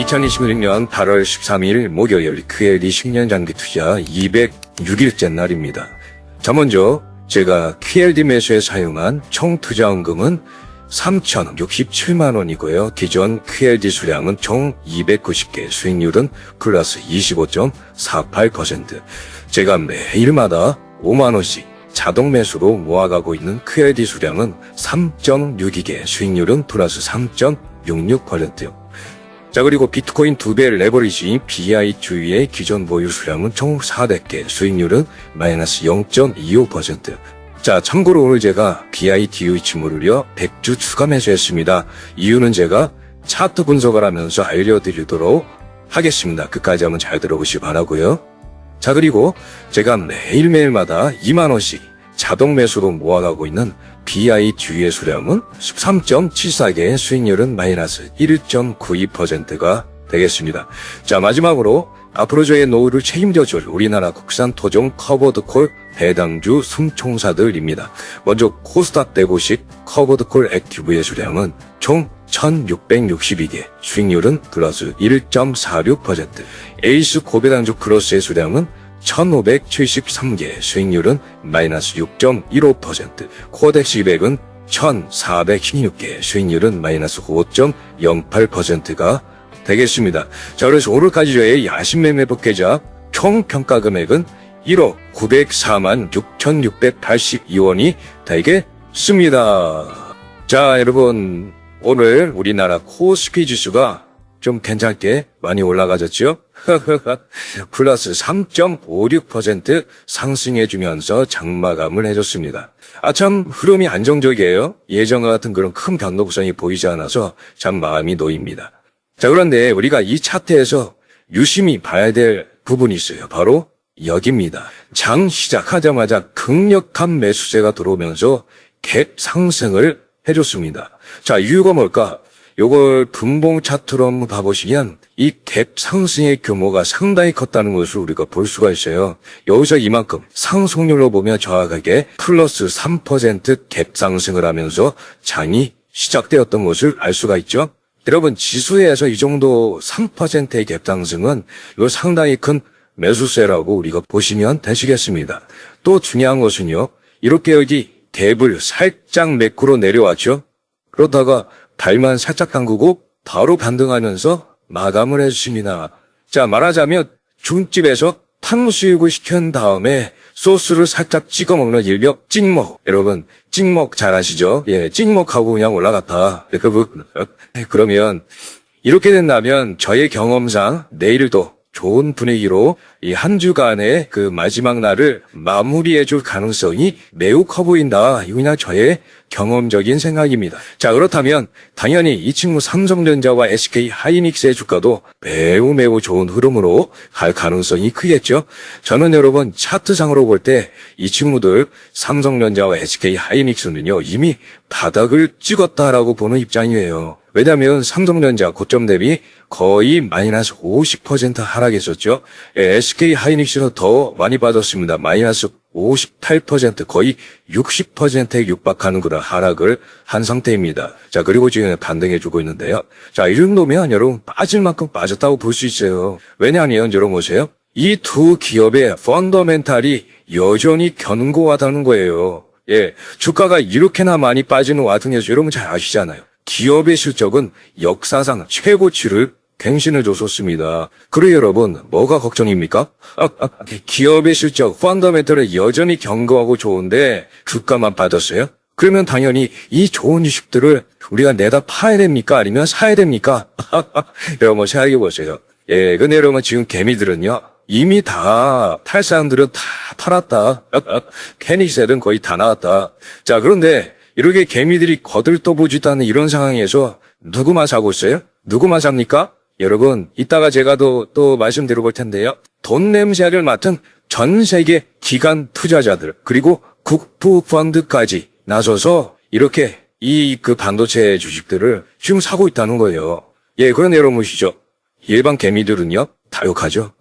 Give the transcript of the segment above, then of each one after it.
2026년 8월 13일 목요일 QLD 10년 장기 투자 206일째 날입니다. 자, 먼저 제가 QLD 매수에 사용한 총 투자원금은 3,067만 원이고요. 기존 QLD 수량은 총 290개, 수익률은 플러스 25.48%. 제가 매일마다 5만 원씩 자동 매수로 모아가고 있는 QLD 수량은 3.62개, 수익률은 플러스 3.66%요. 자, 그리고 비트코인 2배 레버리지인 BI 주위의 기존 보유 수량은 총 400개, 수익률은 마이너스 0.25%. 자, 참고로 오늘 제가 BIDU 지물을요 100주 추가 매수했습니다. 이유는 제가 차트 분석을 하면서 알려드리도록 하겠습니다. 끝까지 한번 잘 들어보시기 바라고요. 자, 그리고 제가 매일매일마다 2만 원씩 자동 매수로 모아가고 있는 BIDU의 수량은 13.74개, 수익률은 마이너스 1.92%가 되겠습니다. 자, 마지막으로 앞으로 저의 노후를 책임져줄 우리나라 국산 토종 커버드콜 배당주 순총사들입니다. 먼저 코스닥 150 커버드콜 액티브의 수량은 총 1662개, 수익률은 플러스 1.46%. 에이스 고배당주 크로스의 수량은 1573개, 수익률은 마이너스 6.15%. 코덱스 200은 1416개, 수익률은 마이너스 5.08%가 되겠습니다. 자, 그래서 오늘까지 저의 야심매매법 계좌 총 평가 금액은 1억 904만 6,682원이 되겠습니다. 자, 여러분, 오늘 우리나라 코스피 지수가 좀 괜찮게 많이 올라가졌죠? 플러스 3.56% 상승해주면서 장마감을 해줬습니다. 참 흐름이 안정적이에요. 예전과 같은 그런 큰 변동성이 보이지 않아서 참 마음이 놓입니다. 자, 그런데 우리가 이 차트에서 유심히 봐야 될 부분이 있어요. 바로 여기입니다. 장 시작하자마자 강력한 매수세가 들어오면서 갭 상승을 해줬습니다. 자, 이유가 뭘까? 요걸 분봉 차트로 한번 봐보시면 이 갭 상승의 규모가 상당히 컸다는 것을 우리가 볼 수가 있어요. 여기서 이만큼 상승률로 보면 정확하게 플러스 3% 갭 상승을 하면서 장이 시작되었던 것을 알 수가 있죠. 여러분, 지수에서 이 정도 3%의 갭 상승은 이거 상당히 큰 매수세라고 우리가 보시면 되시겠습니다. 또 중요한 것은요, 이렇게 여기 갭을 살짝 매크로 내려왔죠. 그러다가 발만 살짝 담그고 바로 반등하면서 마감을 해주십니다. 자, 말하자면 중집에서 탕수육을 시킨 다음에 소스를 살짝 찍어 먹는 일명 찍먹. 여러분, 찍먹 잘 아시죠? 예, 찍먹하고 그냥 올라갔다. 그러면 이렇게 된다면 저의 경험상 내일도 좋은 분위기로 이 한 주간의 그 마지막 날을 마무리해 줄 가능성이 매우 커 보인다. 이거 그냥 저의 경험적인 생각입니다. 자, 그렇다면 당연히 이 친구 삼성전자와 SK 하이닉스의 주가도 매우 좋은 흐름으로 갈 가능성이 크겠죠. 저는 여러분 차트상으로 볼 때 이 친구들 삼성전자와 SK 하이닉스는요 이미 바닥을 찍었다라고 보는 입장이에요. 왜냐하면 삼성전자 고점 대비 거의 마이너스 50% 하락했었죠. SK 하이닉스는 더 많이 빠졌습니다. 마이너스 58%, 거의 60%에 육박하는 그런 하락을 한 상태입니다. 자, 그리고 지금 반등해주고 있는데요. 자, 이 정도면 여러분 빠질 만큼 빠졌다고 볼 수 있어요. 왜냐하면 여러분 보세요. 이 두 기업의 펀더멘탈이 여전히 견고하다는 거예요. 예, 주가가 이렇게나 많이 빠지는 와중에서 여러분 잘 아시잖아요. 기업의 실적은 역사상 최고치를 갱신을 줬었습니다. 그래 여러분, 뭐가 걱정입니까? 기업의 실적, 펀더멘털은 여전히 견고하고 좋은데 주가만 빠졌어요? 그러면 당연히 이 좋은 주식들을 우리가 내다 파야 됩니까? 아니면 사야 됩니까? 여러분 생각해 보세요. 예, 근데 여러분 지금 개미들은요. 이미 다 팔 사람들은 다 팔았다. 캐닉셀은 거의 다 나왔다. 자, 그런데 이렇게 개미들이 거들떠보지도 않는 이런 상황에서 누구만 사고 있어요? 누구만 삽니까? 여러분, 이따가 제가 또 말씀드려 볼 텐데요. 돈 냄새를 맡은 전 세계 기관 투자자들, 그리고 국부 펀드까지 나서서 이렇게 그 반도체 주식들을 지금 사고 있다는 거예요. 예, 그런데 여러분 보시죠. 일반 개미들은요, 다욕하죠.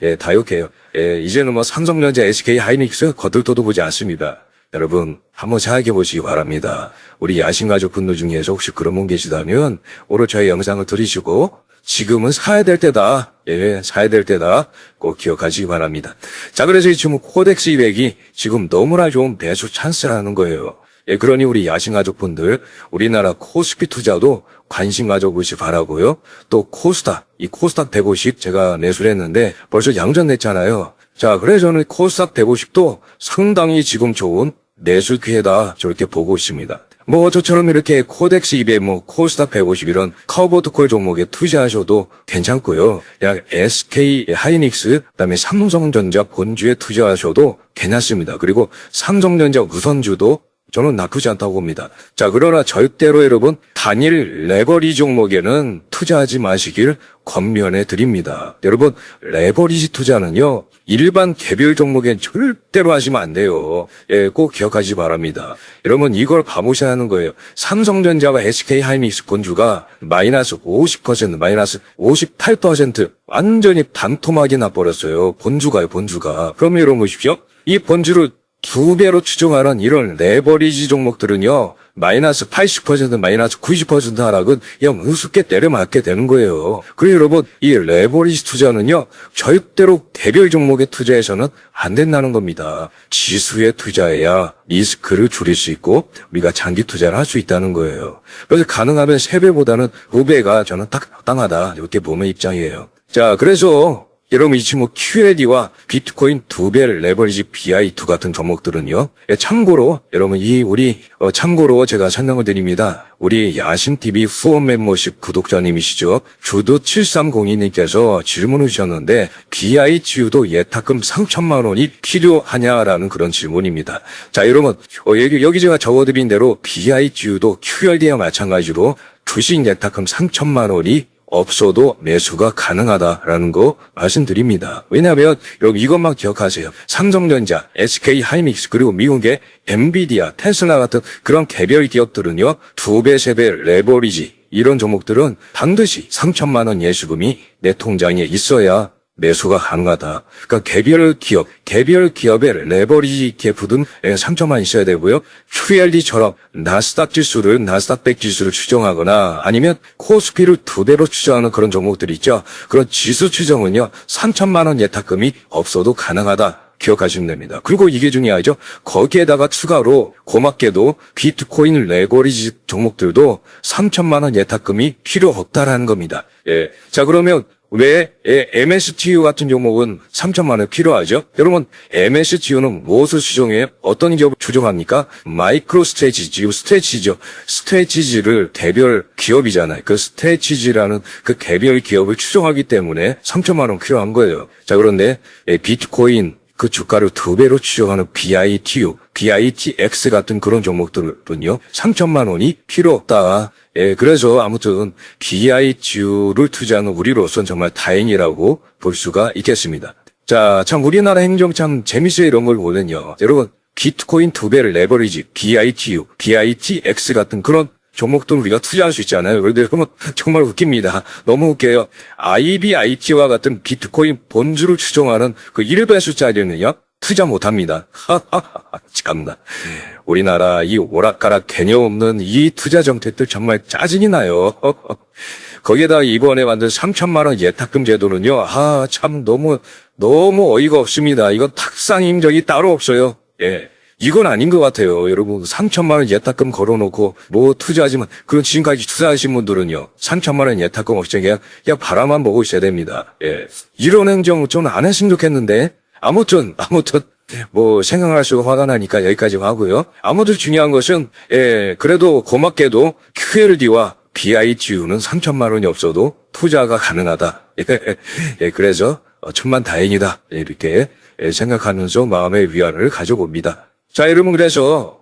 예, 다욕해요. 예, 이제는 뭐 삼성전자, SK 하이닉스 거들떠도 보지 않습니다. 여러분 한번 생각해 보시기 바랍니다. 우리 야심가족 분들 중에서 혹시 그런 분 계시다면 오늘 저희 영상을 들으시고 지금은 사야 될 때다. 예, 사야 될 때다. 꼭 기억하시기 바랍니다. 자, 그래서 지금 코덱스 200이 지금 너무나 좋은 매수 찬스라는 거예요. 예, 그러니 우리 야심가족분들, 우리나라 코스피 투자도 관심 가져보시 바라고요. 또 코스닥, 이 코스닥 150 제가 매수를 했는데 벌써 양전 냈잖아요. 자, 그래서 저는 코스닥 150도 상당히 지금 좋은 매수 기회다. 저렇게 보고 있습니다. 뭐 저처럼 이렇게 코덱스 200, 코스닥 150 이런 카우보드콜 종목에 투자하셔도 괜찮고요. 그냥 SK 하이닉스, 그다음에 삼성전자 본주에 투자하셔도 괜찮습니다. 그리고 삼성전자 우선주도 저는 나쁘지 않다고 봅니다. 자, 그러나 절대로 여러분 단일 레버리지 종목에는 투자하지 마시길 권면해 드립니다. 여러분 레버리지 투자는요 일반 개별 종목엔 절대로 하시면 안 돼요. 예, 꼭 기억하시기 바랍니다. 여러분 이걸 봐보셔야 하는 거예요. 삼성전자와 SK 하이닉스 본주가 마이너스 50%, 마이너스 58% 완전히 반토막이 나버렸어요. 본주가요, 본주가. 그럼 여러분 보십시오. 이 본주를 2배로 추정하는 이런 레버리지 종목들은요, 마이너스 80%, 마이너스 90% 하락은 그냥 우습게 때려맞게 되는 거예요. 그리고 여러분, 이 레버리지 투자는요, 절대로 개별 종목에 투자해서는 안 된다는 겁니다. 지수에 투자해야 리스크를 줄일 수 있고, 우리가 장기 투자를 할 수 있다는 거예요. 그래서 가능하면 3배보다는 5배가 저는 딱 적당하다. 이렇게 보면 입장이에요. 자, 그래서, 여러분 이 친구 QLD와 비트코인 2배 레버리지 BI2 같은 종목들은요. 참고로 여러분 참고로 제가 설명을 드립니다. 우리 야심TV 후원 멤버십 구독자님이시죠. 주도 7302님께서 질문을 주셨는데 BIGU도 예탁금 3천만 원이 필요하냐라는 그런 질문입니다. 자, 여러분 여기 제가 적어드린 대로 BIGU도 QLD와 마찬가지로 주식 예탁금 3천만 원이 없어도 매수가 가능하다라는 거 말씀드립니다. 왜냐하면 여러분 이것만 기억하세요. 삼성전자, SK 하이닉스 그리고 미국의 엔비디아, 테슬라 같은 그런 개별 기업들은요. 2배, 3배 레버리지 이런 종목들은 반드시 3천만 원 예수금이 내 통장에 있어야 매수가 가능하다. 그러니까 개별 기업의 레버리지 기업은 3천만 있어야 되고요. QLD처럼 나스닥 100 지수를 추정하거나 아니면 코스피를 2배로 추정하는 그런 종목들이 있죠. 그런 지수 추정은요. 3천만 원 예탁금이 없어도 가능하다. 기억하시면 됩니다. 그리고 이게 중요하죠. 거기에다가 추가로 고맙게도 비트코인 레버리지 종목들도 3천만 원 예탁금이 필요 없다라는 겁니다. 예. 자, 그러면 왜 MSTU 같은 종목은 3천만 원 필요하죠? 여러분 MSTU는 무엇을 추정해요? 어떤 기업을 추정합니까? 마이크로 스트레치지, 스트레치죠. 스트레치지를 개별 기업이잖아요. 그 스트레치지라는 그 개별 기업을 추정하기 때문에 3천만 원 필요한 거예요. 자, 그런데 비트코인 그 주가를 2배로 추정하는 BITX 같은 그런 종목들은요, 3천만 원이 필요 없다. 예, 그래서 아무튼 BIGU를 투자하는 우리로서는 정말 다행이라고 볼 수가 있겠습니다. 자, 참 우리나라 행정 참 재밌어요. 이런 걸 보면요. 여러분, 비트코인 2배 레버리지, BITU, BITX 같은 그런 종목들 우리가 투자할 수 있잖아요. 그런데 그러면 정말 웃깁니다. 너무 웃겨요. IBIT와 같은 비트코인 본주를 추정하는 그 1배수짜리는요. 투자 못합니다. 참나. 우리나라 이 오락가락 개념 없는 이 투자 정책들 정말 짜증이 나요. 거기에다 이번에 만든 3천만 원 예탁금 제도는요. 참 너무 어이가 없습니다. 이건 탁상 인정이 따로 없어요. 예. 이건 아닌 것 같아요. 여러분 3천만 원 예탁금 걸어놓고 뭐 투자하지만 그런 지금까지 투자하신 분들은요. 3천만 원 예탁금 없이 그냥 바라만 보고 있어야 됩니다. 예. 이런 행정 좀 안 했으면 좋겠는데 아무튼 뭐 생각할수록 화가 나니까 여기까지 하고요. 아무튼 중요한 것은 그래도 고맙게도 QLD와 BIGU는 3천만 원이 없어도 투자가 가능하다. 예, 그래서 천만 다행이다. 이렇게 생각하면서 마음의 위안을 가져봅니다. 자, 여러분 그래서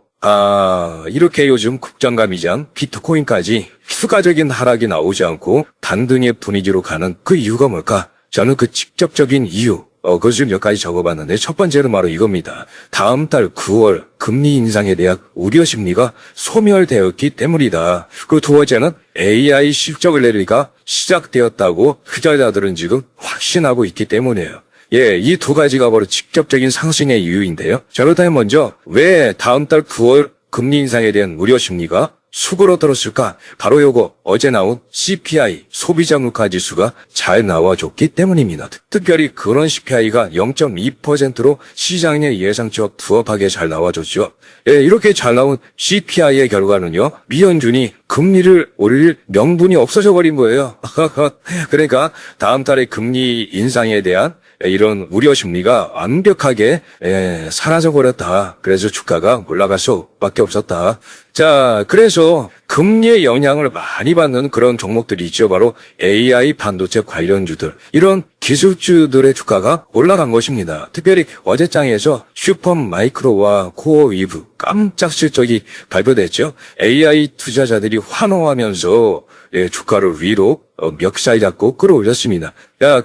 이렇게 요즘 국정감이장 비트코인까지 추가적인 하락이 나오지 않고 단등의 분위기로 가는 그 이유가 뭘까? 저는 그 직접적인 이유 그것 좀 몇 가지 적어봤는데 첫 번째는 바로 이겁니다. 다음 달 9월 금리 인상에 대한 우려 심리가 소멸되었기 때문이다. 그리고 두 번째는 AI 실적 랠리가 시작되었다고 투자자들은 지금 확신하고 있기 때문이에요. 예, 이 두 가지가 바로 직접적인 상승의 이유인데요. 자, 그렇다면 먼저 왜 다음 달 9월 금리 인상에 대한 우려 심리가 수그러들었을까? 바로 요거 어제 나온 CPI 소비자 물가 지수가 잘 나와줬기 때문입니다. 특별히 그런 CPI가 0.2%로 시장의 예상치와 부합하게 잘 나와줬죠. 예, 이렇게 잘 나온 CPI의 결과는요, 미연준이 금리를 올릴 명분이 없어져 버린 거예요. 그러니까 다음 달에 금리 인상에 대한 이런 우려 심리가 완벽하게 사라져 버렸다. 그래서 주가가 올라갈 수밖에 없었다. 자, 그래서 금리의 영향을 많이 받는 그런 종목들이 있죠. 바로 AI 반도체 관련주들. 이런 기술주들의 주가가 올라간 것입니다. 특별히 어제장에서 슈퍼마이크로와 코어위브 깜짝 실적이 발표됐죠. AI 투자자들이 환호하면서 주가를 위로 멱살 잡고 끌어올렸습니다.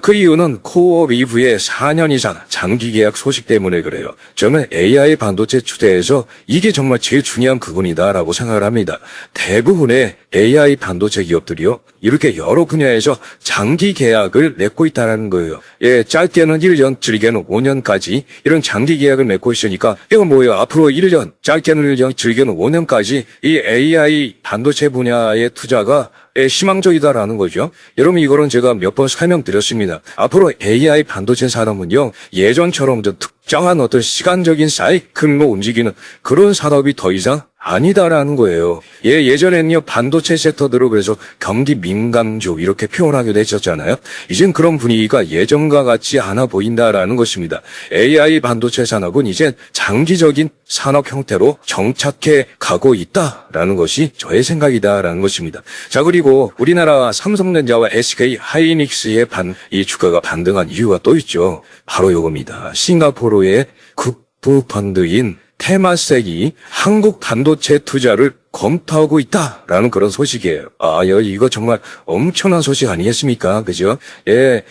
그 이유는 코어위브의 4년 이상 장기 계약 소식 때문에 그래요. 저는 AI 반도체 추세에서 이게 정말 제일 중요한 부분이다라고 생각을 합니다. 대부분의 AI 반도체 기업들이요, 이렇게 여러 분야에서 장기 계약을 맺고 있다는 거예요. 짧게는 1년, 길게는 5년까지 이런 장기 계약을 맺고 있으니까 이건 뭐예요? 앞으로 1년, 짧게는 1년, 길게는 5년까지 이 AI 반도체 분야의 투자가 희망적이다라는 거죠. 여러분, 이거는 제가 몇 번 설명드렸습니다. 앞으로 AI 반도체 산업은요, 예전처럼 특정한 어떤 시간적인 사이클로 움직이는 그런 산업이 더 이상 아니다라는 거예요. 예전에는요, 반도체 섹터들을 그래서 경기 민감주 이렇게 표현하기도 했었잖아요. 이젠 그런 분위기가 예전과 같지 않아 보인다라는 것입니다. AI 반도체 산업은 이제 장기적인 산업 형태로 정착해 가고 있다라는 것이 저의 생각이다라는 것입니다. 자, 그리고 우리나라 삼성전자와 SK 하이닉스의 이 주가가 반등한 이유가 또 있죠. 바로 이겁니다. 싱가포르의 국부 펀드인 테마섹이 한국 반도체 투자를 검토하고 있다라는 그런 소식이에요. 이거 정말 엄청난 소식 아니겠습니까? 그죠?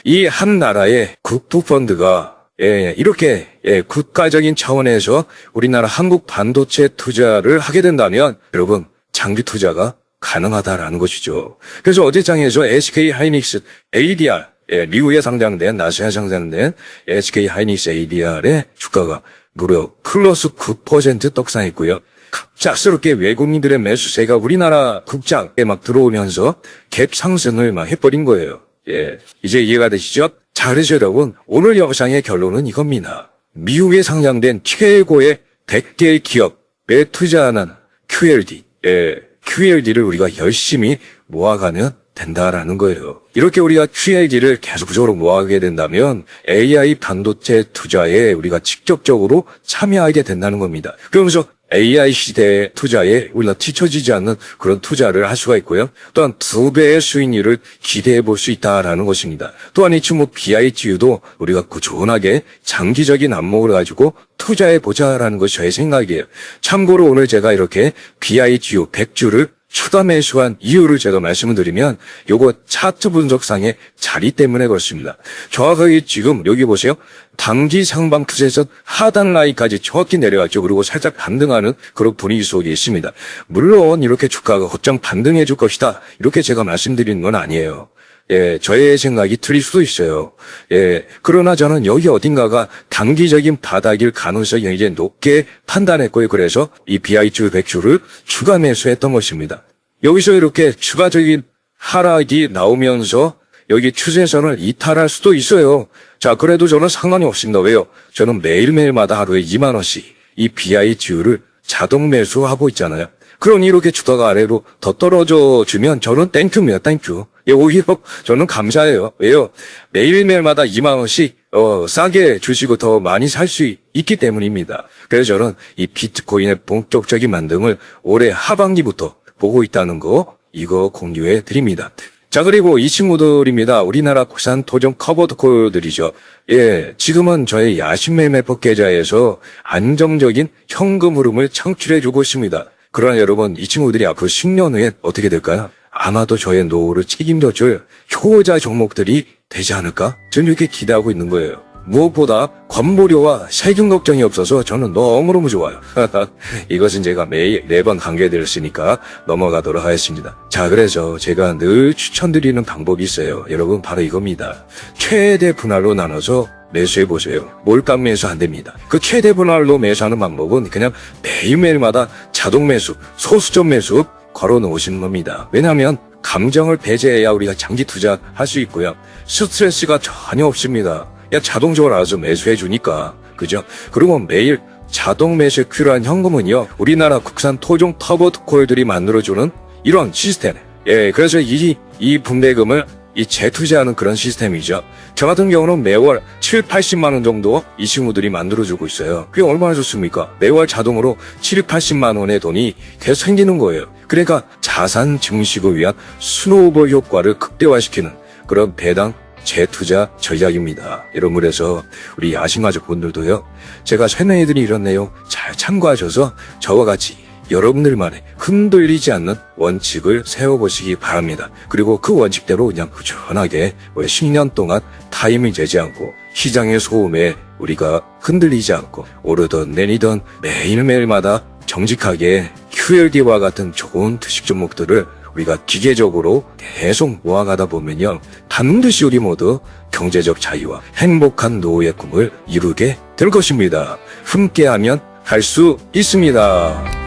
이 한 나라의 국부펀드가 이렇게 국가적인 차원에서 우리나라 한국 반도체 투자를 하게 된다면 여러분, 장기 투자가 가능하다라는 것이죠. 그래서 어제장에서 SK 하이닉스 ADR, 미국에 상장된, 나스닥에 상장된 SK 하이닉스 ADR의 주가가 무려 플러스 9% 떡상했고요. 갑작스럽게 외국인들의 매수세가 우리나라 국장에 막 들어오면서 갭 상승을 막 해버린 거예요. 이제 이해가 되시죠? 자, 그래서 여러분, 오늘 영상의 결론은 이겁니다. 미국에 상장된 최고의 100개의 기업에 투자하는 QLD, QLD를 우리가 열심히 모아가면 된다라는 거예요. 이렇게 우리가 QLD를 계속적으로 모아가게 된다면 AI 반도체 투자에 우리가 직접적으로 참여하게 된다는 겁니다. 그러면서 AI 시대의 투자에 우리가 뒤처지지 않는 그런 투자를 할 수가 있고요. 또한 2배의 수익률을 기대해 볼 수 있다라는 것입니다. 또한 이 BIGU도 우리가 꾸준하게 장기적인 안목을 가지고 투자해 보자라는 것이 저의 생각이에요. 참고로 오늘 제가 이렇게 BIGU 100주를 추가 매수한 이유를 제가 말씀을 드리면 요거 차트 분석상의 자리 때문에 그렇습니다. 정확하게 지금 여기 보세요. 단기 상방 투세선 하단 라인까지 정확히 내려왔죠. 그리고 살짝 반등하는 그런 분위기 속에 있습니다. 물론 이렇게 주가가 곧장 반등해 줄 것이다, 이렇게 제가 말씀드리는 건 아니에요. 저의 생각이 틀릴 수도 있어요. 그러나 저는 여기 어딘가가 단기적인 바닥일 가능성이 굉장히 높게 판단했고요. 그래서 이 BIG 100주를 추가 매수했던 것입니다. 여기서 이렇게 추가적인 하락이 나오면서 여기 추세선을 이탈할 수도 있어요. 자, 그래도 저는 상관이 없습니다. 왜요? 저는 매일매일마다 하루에 2만 원씩 이 BIG를 자동 매수하고 있잖아요. 그러니 이렇게 주가가 아래로 더 떨어져 주면 저는 땡큐입니다. 땡큐. 오히려 저는 감사해요. 왜요? 매일매일마다 2만 원씩 싸게 주시고 더 많이 살 수 있기 때문입니다. 그래서 저는 이 비트코인의 본격적인 만등을 올해 하반기부터 보고 있다는 거, 이거 공유해 드립니다. 자, 그리고 이 친구들입니다. 우리나라 국산 토종 커버콜들이죠. 지금은 저의 야심매매법 계좌에서 안정적인 현금 흐름을 창출해주고 있습니다. 그러나 여러분, 이 친구들이 앞으로 10년 후에 어떻게 될까요? 아마도 저의 노후를 책임져줄 효자 종목들이 되지 않을까? 저는 이렇게 기대하고 있는 거예요. 무엇보다 건보료와 세금 걱정이 없어서 저는 너무너무 좋아요. 이것은 제가 매일 4번 강조해드렸으니까 넘어가도록 하겠습니다. 자, 그래서 제가 늘 추천드리는 방법이 있어요. 여러분, 바로 이겁니다. 최대 분할로 나눠서 매수해보세요. 몰빵 매수 안 됩니다. 그 최대 분할로 매수하는 방법은 그냥 매일매일마다 자동 매수, 소수점 매수, 걸어 놓으신 겁니다. 왜냐하면 감정을 배제해야 우리가 장기 투자할 수 있고요. 스트레스가 전혀 없습니다. 야, 자동적으로 알아서 매수해 주니까. 그죠? 그리고 매일 자동 매수에 필요한 현금은요, 우리나라 국산 토종 터보코일들이 만들어주는 이런 시스템. 예, 그래서 이 분배금을 재투자하는 그런 시스템이죠. 저 같은 경우는 매월 7, 80만 원 정도 이 친구들이 만들어주고 있어요. 그게 얼마나 좋습니까? 매월 자동으로 7, 80만 원의 돈이 계속 생기는 거예요. 그러니까 자산 증식을 위한 스노우볼 효과를 극대화시키는 그런 배당 재투자 전략입니다. 여러분, 그래서 우리 야심가족분들도요, 제가 설명해드린 이런 내용 잘 참고하셔서 저와 같이 여러분들만의 흔들리지 않는 원칙을 세워보시기 바랍니다. 그리고 그 원칙대로 그냥 꾸준하게 10년 동안 타이밍 재지 않고 시장의 소음에 우리가 흔들리지 않고 오르던 내리던 매일매일마다 정직하게 QLD와 같은 좋은 주식 종목들을 우리가 기계적으로 계속 모아가다 보면요, 반드시 우리 모두 경제적 자유와 행복한 노후의 꿈을 이루게 될 것입니다. 함께하면 할 수 있습니다.